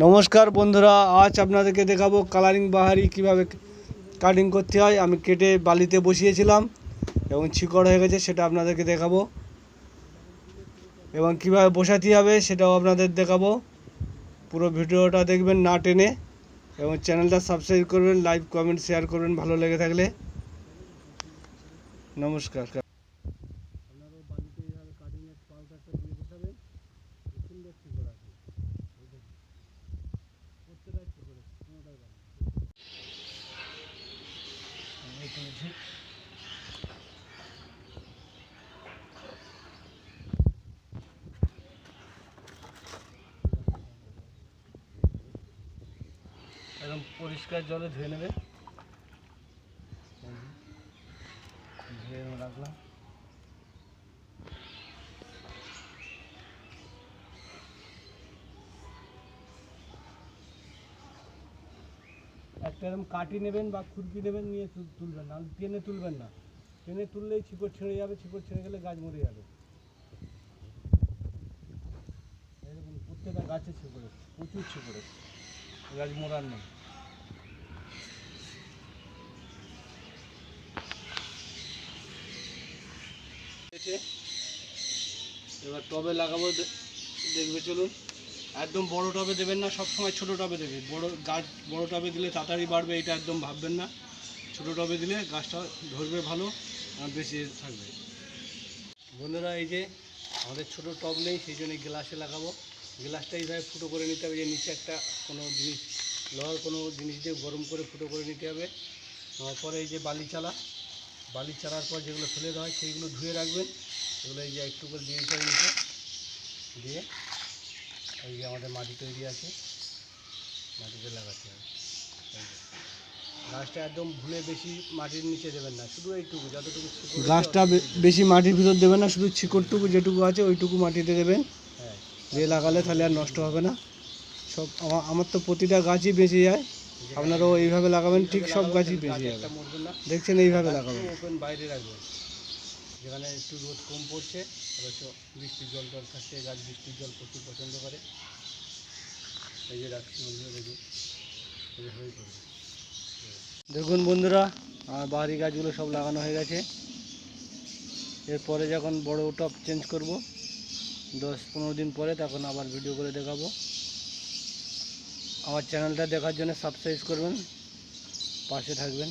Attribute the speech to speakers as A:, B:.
A: নমস্কার বন্ধুরা, আজ আপনাদেরকে দেখাবো কালারিং বাহারি কিভাবে কাটিং করতে হয়। আমি কেটে বালিতে বসিয়েছিলাম এবং শিকড় হয়ে গেছে, সেটা আপনাদেরকে দেখাবো এবং কিভাবে বসাতে হবে সেটাও আপনাদের দেখাবো। পুরো ভিডিওটা দেখবেন না টেনে এবং চ্যানেলটা সাবস্ক্রাইব করবেন, লাইক কমেন্ট শেয়ার করবেন ভালো লেগে থাকলে। নমস্কার। আপনারা বালিতে এইভাবে কাটিংয়ের পাউডারটা দিয়ে বসাবেন, সুন্দর শিকড় আছে। প্রত্যেকটা শিকড়ে কোনোটাই বাড়ে একদম পরিষ্কার জলে ধুয়ে নেবে। ধুয়ে রাখলাম। একটা এরকম কাটি নেবেন বা খুরপি নেবেন, নিয়ে তুলবেন না, টেনে তুলবেন না। টেনে তুললেই শিকড় ছেড়ে যাবে, শিকড় ছেড়ে গেলে গাছ মরে যাবে। এরকম প্রত্যেকটা গাছে শিকড়ে প্রচুর শিকড়ে, গাছ মরার নেই। এবার টবে লাগাবো, দেখবে চলুন। একদম বড় টবে দেবেন না, সবসময় ছোটো টবে দেবে। বড় গাছ বড় টবে দিলে তাড়াতাড়ি বাড়বে, এটা একদম ভাববেন না। ছোটো টবে দিলে গাছটা ধরবে ভালো আর বেশি থাকবে। বন্ধুরা, এই যে আমাদের ছোটো টব নেই, সেই জন্য গ্লাসে লাগাবো। গ্লাসটা এইভাবে ফুটো করে নিতে হবে। যে নিচে একটা কোনো জিনিস, লোহার কোনো জিনিস দিয়ে গরম করে ফুটো করে নিতে হবে। নেওয়ার পরে এই যে বালি চালার পর যেগুলো ফেলে দেওয়া হয় সেইগুলো ধুয়ে রাখবেন। এগুলো এই যে একটু করে দিয়ে দিতে হবে নিচে, দিয়ে এই যে আমাদের মাটি তৈরি আছে, মাটিতে লাগাতে হবে। এই যে গাছটা একদম ভুলে বেশি মাটির নিচে দেবেন না, শুধু এইটুকু যতটুকু গাছটা বেশি মাটির ভিতর দেবেন না, শুধু শিকড়টুকু যেটুকু আছে ওইটুকু মাটিতে দেবেন। হ্যাঁ, দিয়ে লাগালে তাহলে আর নষ্ট হবে না। সব আমার তো প্রতিটা গাছই বেঁচে যায়। আপনারাও এইভাবে লাগাবেন, ঠিক সব গাছই বেঁচে যাবে। দেখছেন, এইভাবে লাগাবেন। ওপেন বাইরে রাখবেন, যেখানে একটু রোদ কম পড়ছে, অবশ্য বৃষ্টির জল থাকছে। গাছ বৃষ্টির জল প্রচুর পছন্দ করে। এই যে রাখছি বন্ধুরা, দেখুন হয়ে পড়বে। দেখুন বন্ধুরা, আমার বাড়ি গাছগুলো সব লাগানো হয়ে গেছে। এরপরে যখন বড় টব চেঞ্জ করব 10-15 দিন পরে, তখন আবার ভিডিও করে দেখাবো। আমার চ্যানেলটা দেখার জন্য সাবস্ক্রাইব করবেন, পাশে থাকবেন।